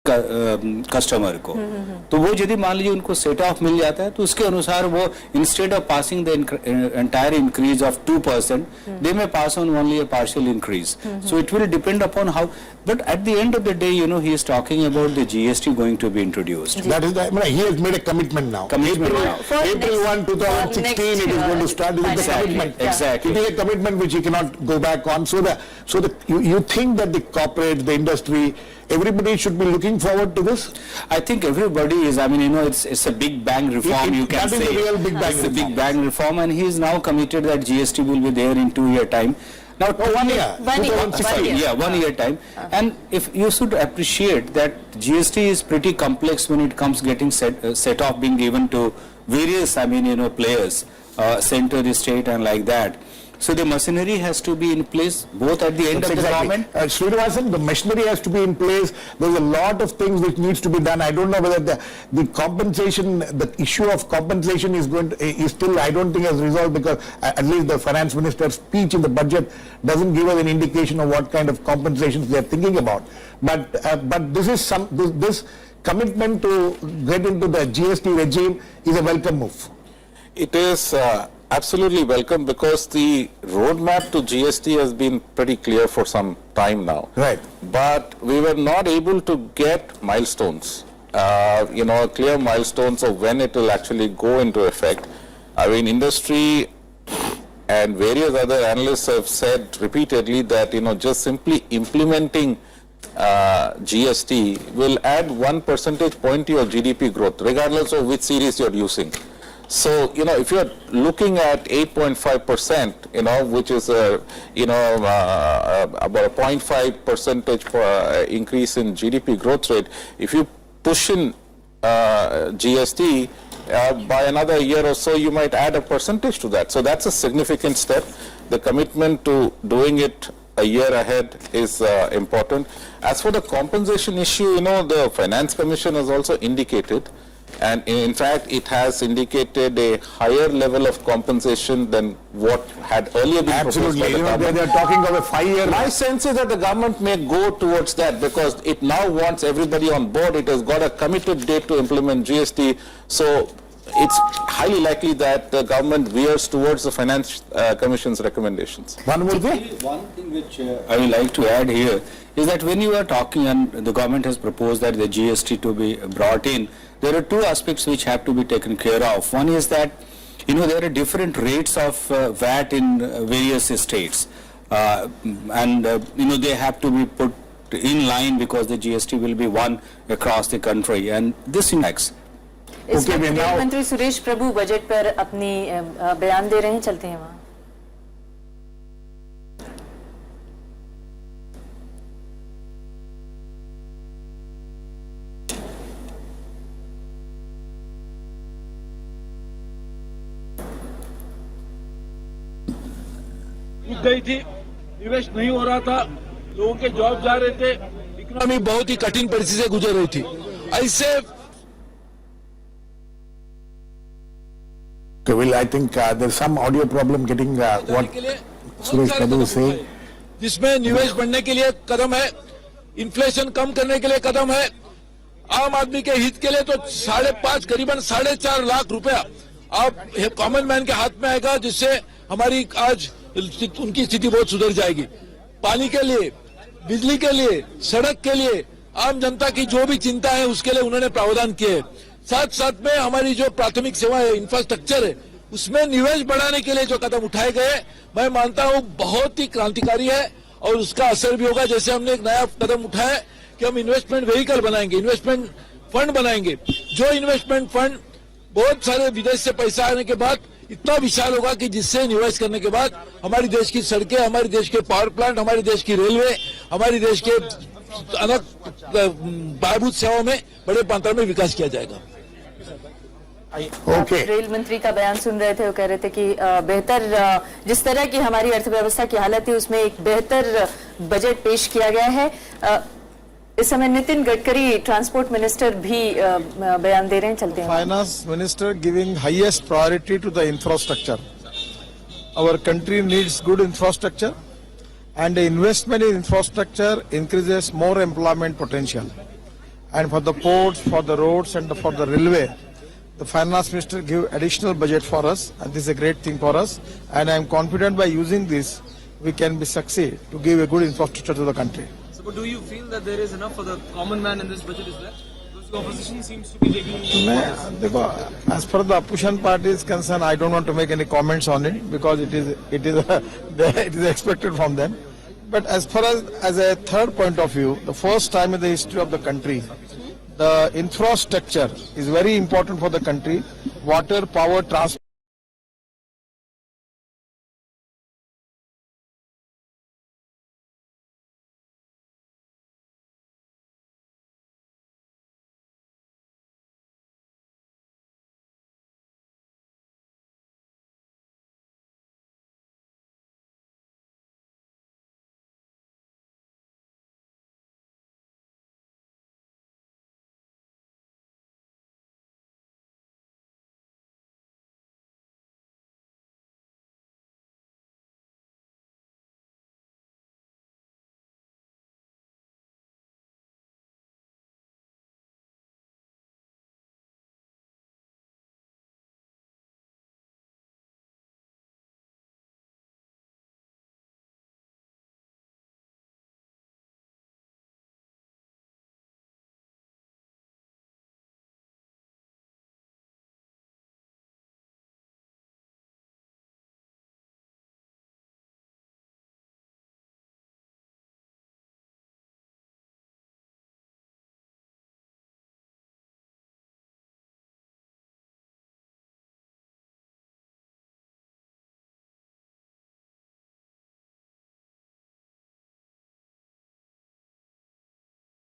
Customer को। तो वो यदि मान लीजिए उनको सेट ऑफ मिल जाता है तो उसके अनुसार वो instead of passing the entire increase of 2%, they may pass on only a partial increase. So it will depend upon how, but at the end of the day he is talking about the GST going to be introduced. That is, he has made a commitment now. April 1, 2016, it is going to start. It is a commitment. Exactly. It is a commitment which he cannot go back on. So you think that the corporate, the industry, everybody should be looking forward to this? I think everybody is. I mean, it's a big bang reform. You can say that is a real big bang it's reform. a big bang reform, and he is now committed that GST will be there in 2 year time. Now, 1 year. 2016. Yeah, 1 year time. And if you should appreciate that GST is pretty complex when it comes getting set off being given to various, players, center, state, and like that. So the machinery has to be in place both at the end of the government. Srinivasan, the machinery has to be in place. There's a lot of things which needs to be done. I don't know whether the compensation, the issue of compensation is still, I don't think has resolved, because at least the finance minister's speech in the budget doesn't give us an indication of what kind of compensations they are thinking about. But this is this commitment to get into the GST regime is a welcome move. It is absolutely welcome, because the roadmap to GST has been pretty clear for some time now. Right. But we were not able to get milestones, clear milestones of when it will actually go into effect. I mean, industry and various other analysts have said repeatedly that, just simply implementing GST will add 1 percentage point to your GDP growth, regardless of which series you're using. So, if you're looking at 8.5%, which is, about a 0.5 percentage increase in GDP growth rate, if you push in GST by another year or so, you might add a percentage to that. So that's a significant step. The commitment to doing it a year ahead is important. As for the compensation issue, the Finance Commission has also indicated, and in fact it has indicated a higher level of compensation than what had earlier been proposed by the government. They are talking of a 5-year. My sense is that the government may go towards that, because it now wants everybody on board. It has got a committed date to implement GST. So it's highly likely that the government veers towards the Finance Commission's recommendations. One more thing? One thing which I would like to add here is that when you are talking, and the government has proposed that the GST to be brought in, there are 2 aspects which have to be taken care of. One is that, there are different rates of VAT in various states, and they have to be put in line, because the GST will be one across the country, and this impacts. इस वक्त rail मंत्री सुरेश प्रभु budget पर अपनी बयान दे रहे हैं, चलते हैं वहाँ. गई थी, निवेश नहीं हो रहा था, लोगों के जॉब जा रहे थे, इकोनॉमी बहुत ही कठिन परिस्थिति से गुजर रही थी. ऐसे Well, I think there's some audio problem getting what Suresh Prabhu is saying. जिसमें निवेश बढ़ने के लिए कदम है, इन्फ्लेशन कम करने के लिए कदम है, आम आदमी के हित के लिए तो 5.5 करीबन 4.5 लाख रुपया अब कॉमन मैन के हाथ में आएगा, जिससे हमारी आज उनकी स्थिति बहुत सुधर जाएगी. पानी के लिए, बिजली के लिए, सड़क के लिए, आम जनता की जो भी चिंता है उसके लिए उन्होंने प्रावधान किए. साथ साथ में हमारी जो प्राथमिक सेवा है, इंफ्रास्ट्रक्चर है, उसमें निवेश बढ़ाने के लिए जो कदम उठाए गए, मैं मानता हूं बहुत ही क्रांतिकारी है, और उसका असर भी होगा. जैसे हमने एक नया कदम उठाया कि हम इन्वेस्टमेंट व्हीकल बनाएंगे, इन्वेस्टमेंट फंड बनाएंगे, जो इन्वेस्टमेंट फंड बहुत सारे विदेश से पैसा आने के बाद इतना विशाल होगा कि जिससे निवेश करने के बाद हमारी देश की सड़कें, हमारे देश के पावर प्लांट, हमारे देश की रेलवे, हमारे देश के अनेक पायाभूत सेवाओं में बड़े मात्रा में विकास किया जाएगा. Okay. रेल मंत्री का बयान सुन रहे थे, वो कह रहे थे कि बेहतर, जिस तरह की हमारी अर्थव्यवस्था की हालत है उसमें एक बेहतर बजट पेश किया गया है. इस समय नितिन गडकरी ट्रांसपोर्ट मिनिस्टर भी बयान दे रहे हैं, चलते हैं. Finance minister giving highest priority to the infrastructure. Our country needs good infrastructure, and investment in infrastructure increases more employment potential. and for the ports, for the roads, and for the railway. The finance minister give additional budget for us, and this is a great thing for us. And I am confident by using this, we can be succeed to give a good infrastructure to the country. So, but do you feel that there is enough for the common man in this budget as well? Because the opposition seems to be taking. As far as the opposition party is concerned, I don't want to make any comments on it because it is expected from them. But as far as a third point of view, the first time in the history of the country, the infrastructure is very important for the country. Water, power, transport.